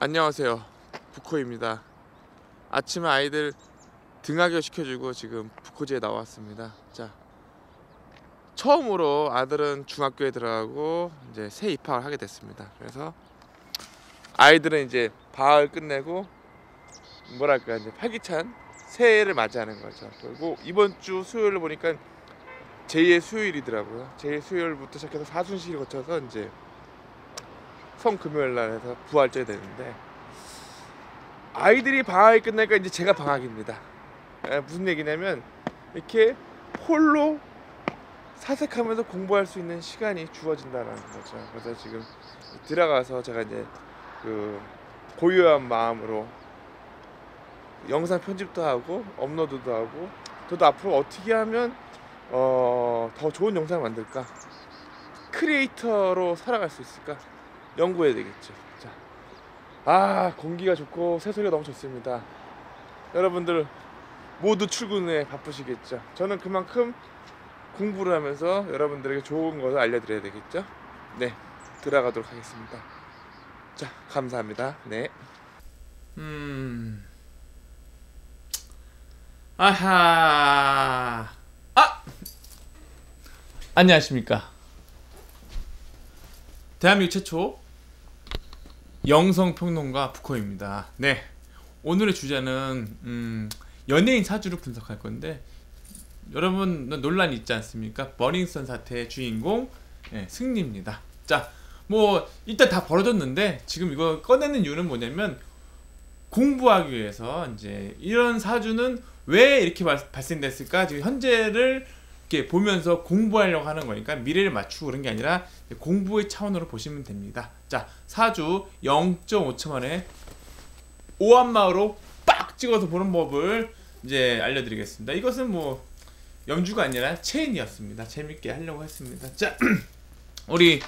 안녕하세요, 부코입니다. 아침에 아이들 등하교 시켜주고 지금 부코지에 나왔습니다. 자, 처음으로 아들은 중학교에 들어가고 이제 새 입학을 하게 됐습니다. 그래서 아이들은 이제 방학을 끝내고 뭐랄까 이제 활기찬 새해를 맞이하는 거죠. 그리고 이번 주 수요일을 보니까 제2의 수요일이더라고요. 제2의 수요일부터 시작해서 사순시를 거쳐서 이제 성금요일 날에서 부활절이 되는데, 아이들이 방학이 끝나니까 이제 제가 방학입니다. 무슨 얘기냐면 이렇게 홀로 사색하면서 공부할 수 있는 시간이 주어진다는 거죠. 그래서 지금 들어가서 제가 이제 그 고요한 마음으로 영상 편집도 하고 업로드도 하고, 저도 앞으로 어떻게 하면 더 좋은 영상을 만들까, 크리에이터로 살아갈 수 있을까 연구해야 되겠죠. 자, 공기가 좋고 새소리가 너무 좋습니다. 여러분들 모두 출근에 바쁘시겠죠. 저는 그만큼 공부를 하면서 여러분들에게 좋은 것을 알려드려야 되겠죠. 네, 들어가도록 하겠습니다. 자, 감사합니다. 네. 아하. 안녕하십니까. 대한민국 최초 영성평론가 부코입니다. 네, 오늘의 주제는 연예인 사주를 분석할 건데, 여러분 논란이 있지 않습니까? 버닝썬 사태의 주인공 승리입니다. 자, 뭐 일단 다 벌어졌는데 지금 이거 꺼내는 이유는 뭐냐면, 공부하기 위해서 이제 이런 사주는 왜 이렇게 발생됐을까, 지금 현재를 이렇게 보면서 공부하려고 하는 거니까 미래를 맞추고 그런 게 아니라 공부의 차원으로 보시면 됩니다. 자, 사주 0.5초만에 오한마로 빡 찍어서 보는 법을 이제 알려드리겠습니다. 이것은 뭐 염주가 아니라 체인이었습니다. 재밌게 하려고 했습니다. 자, 우리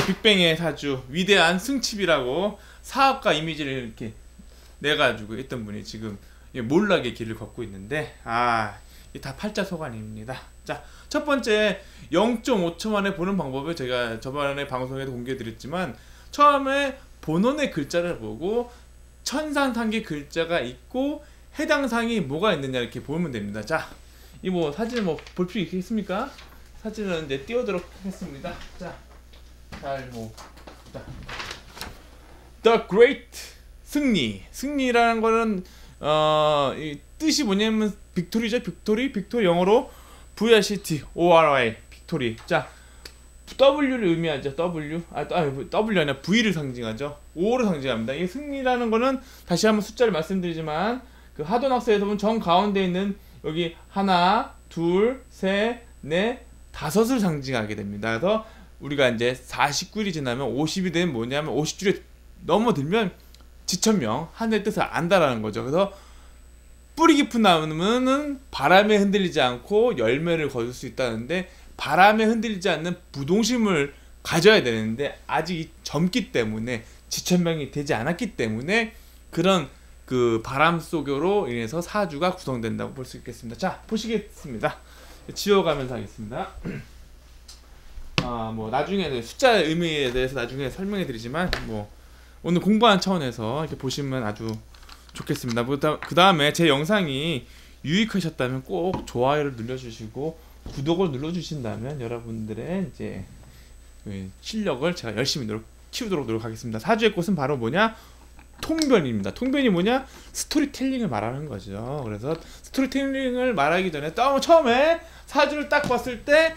빅뱅의 사주 위대한 승칩이라고 사업가 이미지를 이렇게 내가지고 있던 분이 지금 몰락의 길을 걷고 있는데, 이게 다 팔자소관입니다. 자, 첫 번째 0.5초 만에 보는 방법을 제가 저번에 방송에도 공개해드렸지만, 처음에 본원의 글자를 보고 천상상기 글자가 있고 해당 상이 뭐가 있느냐 이렇게 보면 됩니다. 자, 이 뭐 사진 뭐 볼 필요 있겠습니까? 사진은 이제 띄우도록 하겠습니다. 자, The Great 승리라는 거는 이 뜻이 뭐냐면 빅토리죠. 빅토리 영어로 VRCT ORY 빅토리. 자, W를 의미하죠. W 아니라 V를 상징하죠. O를 상징합니다. 이 승리라는 거는 다시 한번 숫자를 말씀드리지만, 그 하돈학서에서 보면 정 가운데 있는 여기 하나, 둘, 셋, 넷, 다섯을 상징하게 됩니다. 그래서 우리가 이제 49일이 지나면 50이 되면 뭐냐면 50줄에 넘어들면 지천명, 하늘의 뜻을 안다라는 거죠. 그래서 뿌리 깊은 나무는 바람에 흔들리지 않고 열매를 거둘 수 있다는데, 바람에 흔들리지 않는 부동심을 가져야 되는데 아직 젊기 때문에, 지천명이 되지 않았기 때문에 그런 그 바람 속으로 인해서 사주가 구성된다고 볼 수 있겠습니다. 자, 보시겠습니다. 지워가면서 하겠습니다. 뭐 나중에 숫자 의미에 대해서 나중에 설명해 드리지만, 뭐 오늘 공부하는 차원에서 이렇게 보시면 아주 좋겠습니다. 그 다음에 제 영상이 유익하셨다면 꼭 좋아요를 눌러주시고 구독을 눌러주신다면 여러분들의 이제 실력을 제가 열심히 키우도록 노력하겠습니다. 사주의 꽃은 바로 뭐냐? 통변입니다. 통변이 뭐냐? 스토리텔링을 말하는 거죠. 그래서 스토리텔링을 말하기 전에 처음에 사주를 딱 봤을 때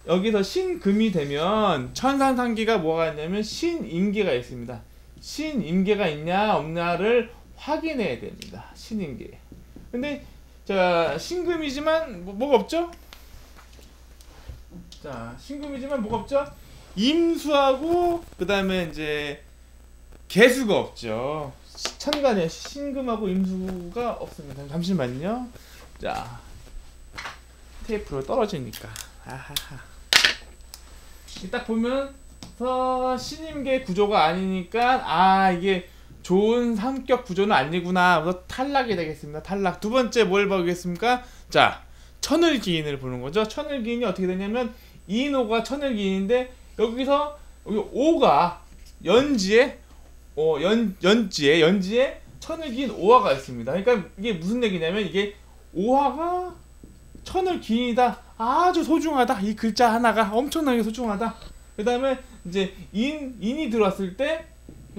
여기서 신금이 되면 천상상기가 뭐가 있냐면 신임계가 있습니다. 신임계가 있냐 없냐를 확인해야 됩니다. 신임계. 근데 자, 신금이지만 뭐가 없죠? 자, 신금이지만 뭐가 없죠? 임수하고 그 다음에 이제 개수가 없죠. 천간에 신금하고 임수가 없습니다. 잠시만요. 자, 테이프로 떨어지니까. 딱 보면서 신임계 구조가 아니니까 이게 좋은 삼격 구조는 아니구나. 그래서 탈락이 되겠습니다. 탈락. 두 번째 뭘 보겠습니까? 자, 천을기인을 보는 거죠. 천을기인이 어떻게 되냐면 인오가 천을기인인데, 여기서 여기 오가 연지에 연지에 천을 기인 오화가 있습니다. 그러니까 이게 무슨 얘기냐면 이게 오화가 천을 기인이다. 아주 소중하다. 이 글자 하나가 엄청나게 소중하다. 그 다음에 이제 인이 들어왔을 때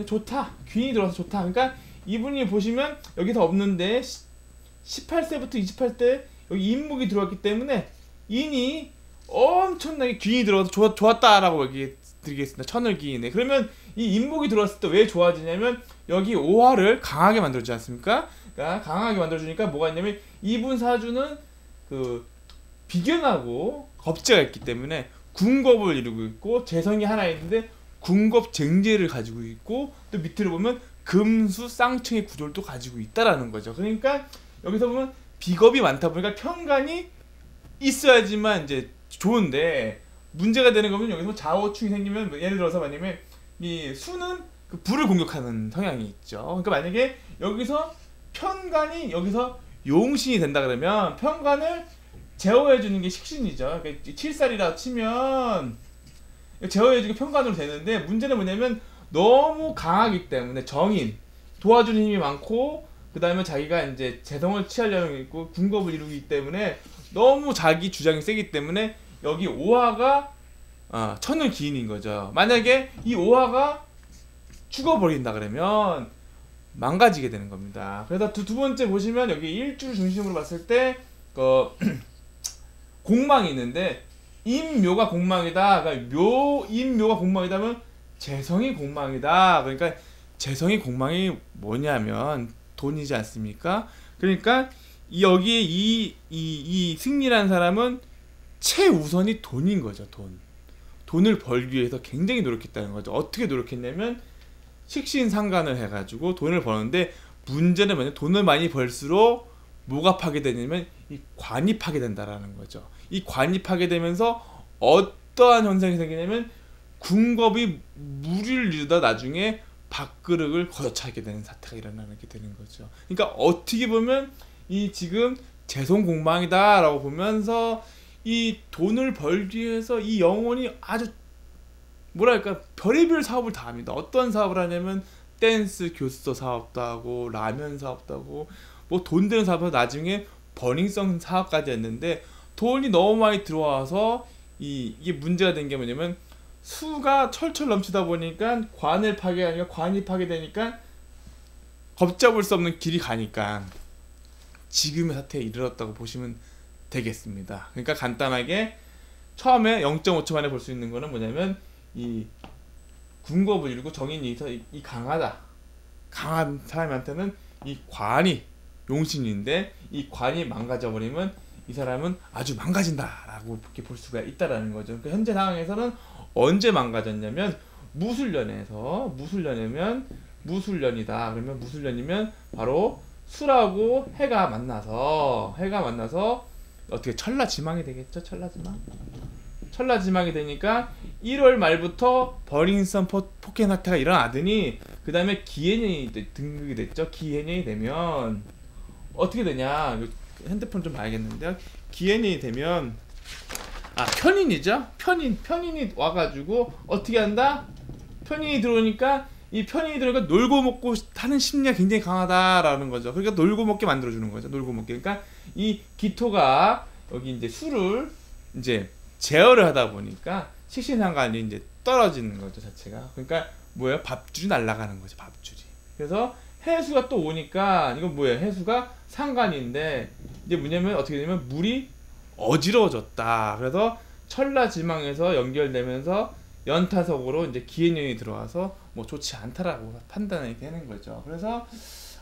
좋다. 귀인이 들어와서 좋다. 그러니까 이분이 보시면 여기서 없는데 18세부터 28세 여기 인목이 들어왔기 때문에 인이 엄청나게 귀인이 들어와서 좋았다라고 얘기 드리겠습니다. 천을 기인에. 그러면 이 인목이 들어왔을 때 왜 좋아지냐면 여기 오화를 강하게 만들어주지 않습니까? 그러니까 강하게 만들어주니까 뭐가 있냐면 이분 사주는 그 비견하고 겁재가 있기 때문에 궁겁을 이루고 있고 재성이 하나 있는데 궁겁쟁재를 가지고 있고 또 밑으로 보면 금수 쌍청의 구조를 또 가지고 있다라는 거죠. 그러니까 여기서 보면 비겁이 많다 보니까 편간이 있어야지만 이제 좋은데 문제가 되는 거면 여기서 좌우충이 생기면 예를 들어서 만약에 이 수는 그 불을 공격하는 성향이 있죠. 그러니까 만약에 여기서 편간이 여기서 용신이 된다 그러면 편간을 제어해주는 게 식신이죠. 그러니까 7살이라 치면 제어해주기 편간으로 되는데 문제는 뭐냐면 너무 강하기 때문에 정인 도와주는 힘이 많고 그 다음에 자기가 이제 재성을 취하려고 있고 궁겁을 이루기 때문에 너무 자기 주장이 세기 때문에 여기 오화가 천을 기인인 거죠. 만약에 이 오화가 죽어버린다 그러면 망가지게 되는 겁니다. 그래서 두 번째 보시면 여기 일주를 중심으로 봤을 때 공망이 있는데 임묘가 공망이다. 그러니까 임묘가 공망이다면 재성이 공망이다. 그러니까 재성이 공망이 뭐냐면 돈이지 않습니까? 그러니까 여기에 이 승리라는 사람은 최우선이 돈인 거죠. 돈을 벌기 위해서 굉장히 노력했다는 거죠. 어떻게 노력했냐면 식신상간을 해가지고 돈을 버는데 문제는 뭐냐면 돈을 많이 벌수록 뭐가 파괴되냐면 이 관이 파괴된다라는 거죠. 이 관이 파괴되면서 어떠한 현상이 생기냐면 궁겁이 무리를 이루다 나중에 밥그릇을 걷어차게 되는 사태가 일어나게 되는 거죠. 그러니까 어떻게 보면 이 지금 재성공망이다라고 보면서 이 돈을 벌기 위해서 이 영혼이 아주 뭐랄까 별의별 사업을 다 합니다. 어떤 사업을 하냐면 댄스 교습소 사업도 하고 라면 사업도 하고 뭐 돈 되는 사업은 나중에 버닝썬 사업까지 했는데 돈이 너무 많이 들어와서 이게 문제가 된 게 뭐냐면 수가 철철 넘치다 보니까 관을 파괴하니까 관이 파괴되니까 걷잡을 수 없는 길이 가니까 지금의 사태에 이르렀다고 보시면 되겠습니다. 그러니까 간단하게 처음에 0.5초 만에 볼 수 있는 거는 뭐냐면 이 궁겁을 이루고 정인이 있어 이 강한 사람한테는 이 관이 용신인데 이 관이 망가져 버리면 이 사람은 아주 망가진다라고 이렇게 볼 수가 있다라는 거죠. 그러니까 현재 상황에서는 언제 망가졌냐면 무술년이다. 그러면 무술년이면 바로 술하고 해가 만나서 어떻게 천라지망이 되겠죠? 천라지망이 되니까 1월 말부터 버닝썬 폭행 사태가 일어나더니 그 다음에 기해년이 등극이 됐죠. 기해년이 되면 어떻게 되냐? 핸드폰 좀 봐야겠는데요. 기해년이 되면 편인이죠. 편인이 와가지고 어떻게 한다? 편인이 들어오니까 이 편인이 들어오니까 놀고 먹고 하는 심리가 굉장히 강하다라는 거죠. 그러니까 놀고 먹게 만들어주는 거죠. 놀고 먹게. 그러니까 이 기토가 여기 이제 술을 이제 제어를 하다 보니까 식신상관이 이제 떨어지는 거죠 자체가. 그러니까 뭐예요? 밥줄이 날아가는 거죠. 밥줄이. 그래서 해수가 또 오니까 이건 뭐예요? 해수가 상관인데 이제 뭐냐면 어떻게 되냐면 물이 어지러워졌다. 그래서 천라지망에서 연결되면서 연타석으로 이제 기해년이 들어와서 뭐 좋지 않다라고 판단이 되는 거죠. 그래서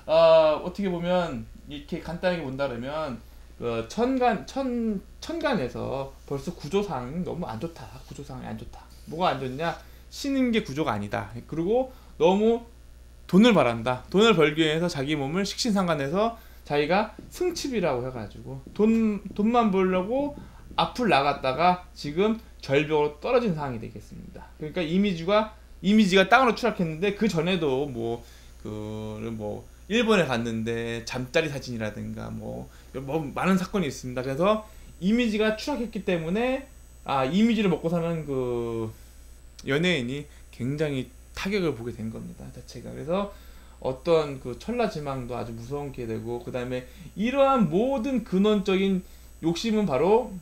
어떻게 보면 이렇게 간단하게 본다 그러면 천간에서 벌써 구조상이 너무 안 좋다. 구조상이 안 좋다. 뭐가 안 좋냐? 쉬는 게 구조가 아니다. 그리고 너무 돈을 바란다. 돈을 벌기 위해서 자기 몸을 식신상간해서 자기가 승칩이라고 해가지고 돈만 벌려고 앞을 나갔다가 지금 절벽으로 떨어진 상황이 되겠습니다. 그러니까 이미지가 땅으로 추락했는데 그 전에도 뭐 일본에 갔는데 잠자리 사진이라든가 뭐 많은 사건이 있습니다. 그래서 이미지가 추락했기 때문에 이미지를 먹고 사는 그 연예인이 굉장히 타격을 보게 된 겁니다. 자체가. 그래서 어떤 그 천라지망도 아주 무서운 게 되고, 그 다음에 이러한 모든 근원적인 욕심은 바로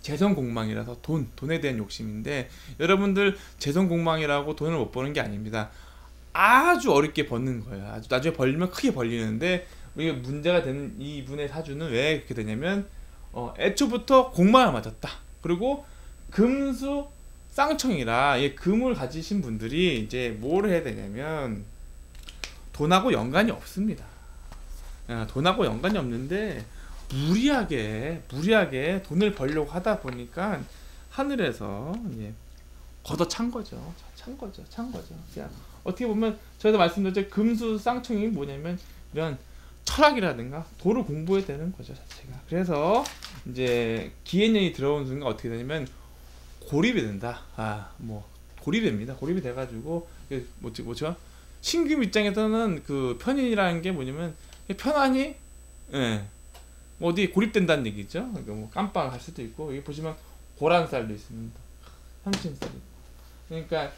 재성공망이라서 돈에 대한 욕심인데, 여러분들 재성공망이라고 돈을 못 버는 게 아닙니다. 아주 어렵게 버는 거예요. 아주 나중에 벌리면 크게 벌리는데, 이게 문제가 되는 이분의 사주는 왜 그렇게 되냐면 애초부터 공망을 맞았다. 그리고 금수 쌍청이라 금을 가지신 분들이 이제 뭘 해야 되냐면 돈하고 연관이 없습니다. 돈하고 연관이 없는데 무리하게 돈을 벌려고 하다 보니까 하늘에서 걷어찬 거죠. 찬 거죠. 그냥 어떻게 보면 저희도 말씀드렸죠. 금수 쌍청이 뭐냐면 이런 철학이라든가 도를 공부해야 되는 거죠, 자체가. 그래서 이제 기해년이 들어온 순간 어떻게 되냐면 고립이 된다. 고립됩니다. 고립이 돼가지고 뭐죠? 신금 입장에서는 그 편인이라는 게 뭐냐면 편안히 뭐 어디 고립된다는 얘기죠. 그러니까 뭐 깜빵 갈 수도 있고, 여기 보시면 고란살도 있습니다. 삼신살이. 그러니까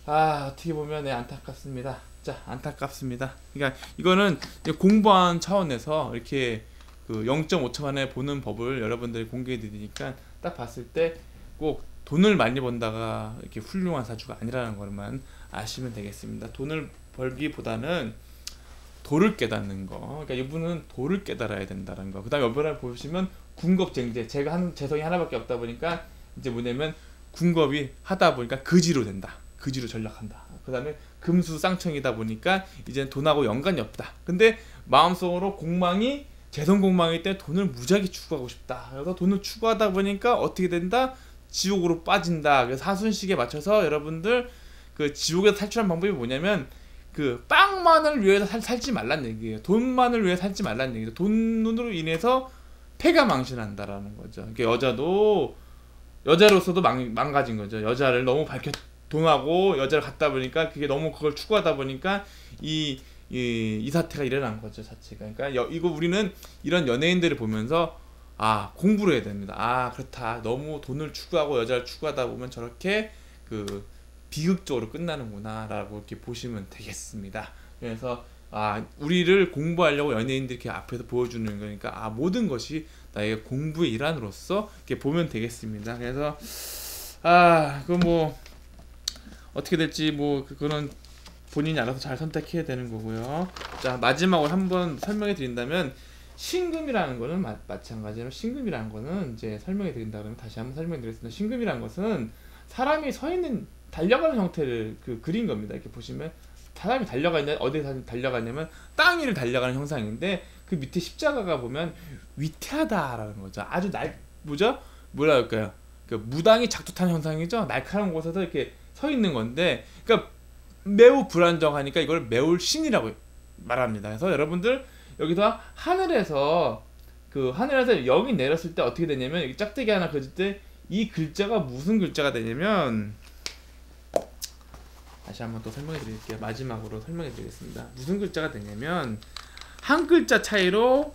어떻게 보면 안타깝습니다. 자, 안타깝습니다. 그러니까 이거는 공부한 차원에서 이렇게 그 0.5초 만에 보는 법을 여러분들이 공개해 드리니까 딱 봤을 때 꼭 돈을 많이 번다가 이렇게 훌륭한 사주가 아니라는 것만 아시면 되겠습니다. 돈을 벌기보다는 도를 깨닫는 거. 그러니까 이분은 도를 깨달아야 된다는 거. 그다음에 이번에 보시면 군겁쟁제. 제가 하는 재성이 하나밖에 없다 보니까 이제 뭐냐면 군겁이 하다 보니까 거지로 된다. 거지로 전락한다. 그다음에 금수 쌍청이다 보니까 이제 돈하고 연관이 없다. 근데 마음속으로 공망이 재성공망일 때 돈을 무지하게 추구하고 싶다. 그래서 돈을 추구하다 보니까 어떻게 된다? 지옥으로 빠진다. 그래서 사순식에 맞춰서 여러분들 그 지옥에서 탈출한 방법이 뭐냐면 그 빵만을 위해서 살지 말란 얘기예요. 돈만을 위해 살지 말란 얘기죠. 돈으로 인해서 패가 망신한다라는 거죠. 그러니까 여자로서도 망가진 거죠. 여자를 너무 돈하고 여자를 갖다 보니까 그게 너무 그걸 추구하다 보니까 이 사태가 일어난 거죠, 자체가. 그러니까 이거 우리는 이런 연예인들을 보면서 공부를 해야 됩니다. 그렇다. 너무 돈을 추구하고 여자를 추구하다 보면 저렇게 그 비극적으로 끝나는구나라고 이렇게 보시면 되겠습니다. 그래서 우리를 공부하려고 연예인들이 이렇게 앞에서 보여주는 거니까 모든 것이 나의 공부의 일환으로서 이렇게 보면 되겠습니다. 그래서 그 뭐 어떻게 될지 뭐 그거는 본인이 알아서 잘 선택해야 되는 거고요. 자, 마지막으로 한번 설명해 드린다면 신금이라는 거는 마찬가지로 신금이라는 거는 이제 설명해 드린다 그러면 다시 한번 설명해 드리겠습니다. 신금이라는 것은 사람이 서 있는 달려가는 형태를 그린 겁니다. 이렇게 보시면 사람이 달려가냐 어디에 달려가냐면 땅 위를 달려가는 형상인데 그 밑에 십자가가 보면 위태하다라는 거죠. 아주 뭐라 할까요? 그 무당이 작두탄 형상이죠. 날카로운 곳에서 이렇게 서 있는 건데, 그러니까 매우 불안정하니까 이걸 매울 신이라고 말합니다. 그래서 여러분들 여기서 하늘에서 영이 내렸을 때 어떻게 되냐면 여기 짝대기 하나 그릴 때 이 글자가 무슨 글자가 되냐면 다시 한번 또 설명해 드릴게요. 마지막으로 설명해 드리겠습니다. 무슨 글자가 되냐면 한 글자 차이로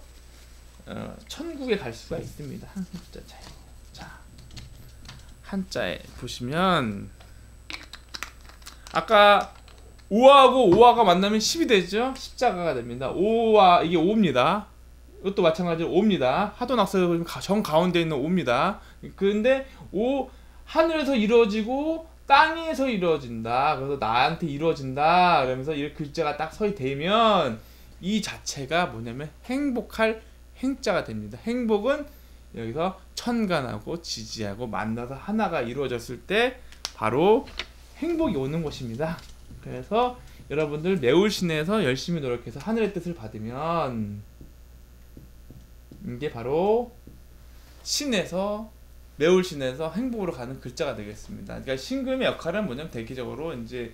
천국에 갈 수가 있습니다. 한 글자 차이. 자, 한자에 보시면 아까 5하고 5화가 만나면 10이 되죠? 십자가가 됩니다. 5와 이게 5입니다. 이것도 마찬가지로 5입니다. 하도낙서에 보면 정 가운데 있는 5입니다. 근데 5 하늘에서 이루어지고 땅에서 이루어진다. 그래서 나한테 이루어진다. 그러면서 이 글자가 딱 서이 되면 이 자체가 뭐냐면 행복할 행자가 됩니다. 행복은 여기서 천간하고 지지하고 만나서 하나가 이루어졌을 때 바로 행복이 오는 것입니다. 그래서 여러분들 매울신에서 열심히 노력해서 하늘의 뜻을 받으면 이게 바로 신에서 매울신에서 행복으로 가는 글자가 되겠습니다. 그러니까 신금의 역할은 뭐냐면 대기적으로 이제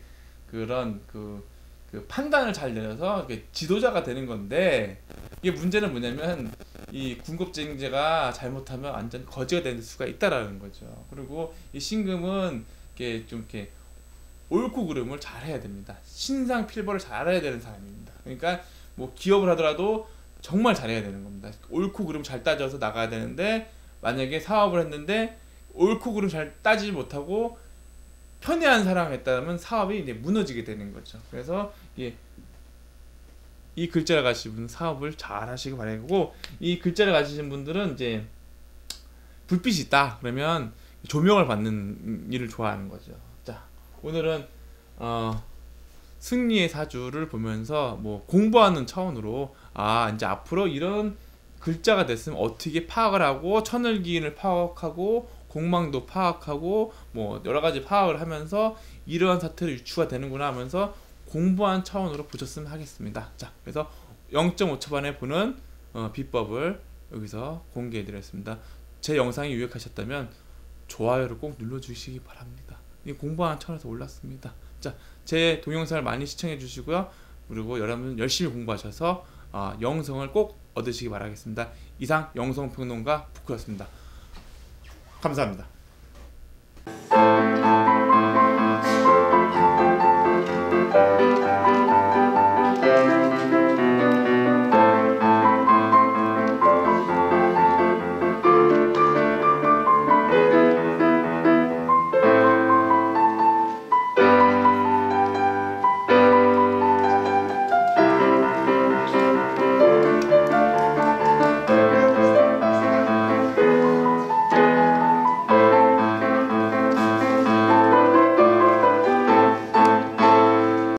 그런 그 판단을 잘 내려서 지도자가 되는 건데, 이게 문제는 뭐냐면 이 군겁쟁제가 잘못하면 완전 거지가 되는 수가 있다라는 거죠. 그리고 이 신금은 이렇게 옳고 그름을 잘 해야 됩니다. 신상 필벌을 잘 해야 되는 사람입니다. 그러니까 뭐 기업을 하더라도 정말 잘해야 되는 겁니다. 옳고 그름 잘 따져서 나가야 되는데, 만약에 사업을 했는데 옳고 그름 잘 따지지 못하고 편애한 사람에 따르면 사업이 이제 무너지게 되는 거죠. 그래서 이 글자를 가지신 분은 사업을 잘 하시기 바라고, 이 글자를 가지신 분들은 이제 불빛이 있다 그러면 조명을 받는 일을 좋아하는 거죠. 자, 오늘은 승리의 사주를 보면서 뭐 공부하는 차원으로 이제 앞으로 이런 글자가 됐으면 어떻게 파악을 하고 천을기인을 파악하고 공망도 파악하고 뭐 여러 가지 파악을 하면서 이러한 사태로 유추가 되는구나 하면서 공부한 차원으로 보셨으면 하겠습니다. 자, 그래서 0.5초반에 보는 비법을 여기서 공개해 드렸습니다. 제 영상이 유익하셨다면 좋아요를 꼭 눌러주시기 바랍니다. 이 공부하는 차원에서 올랐습니다. 자, 제 동영상을 많이 시청해 주시고요. 그리고 여러분 열심히 공부하셔서 영성을 꼭 얻으시기 바라겠습니다. 이상 영성평론가 부크였습니다. 감사합니다.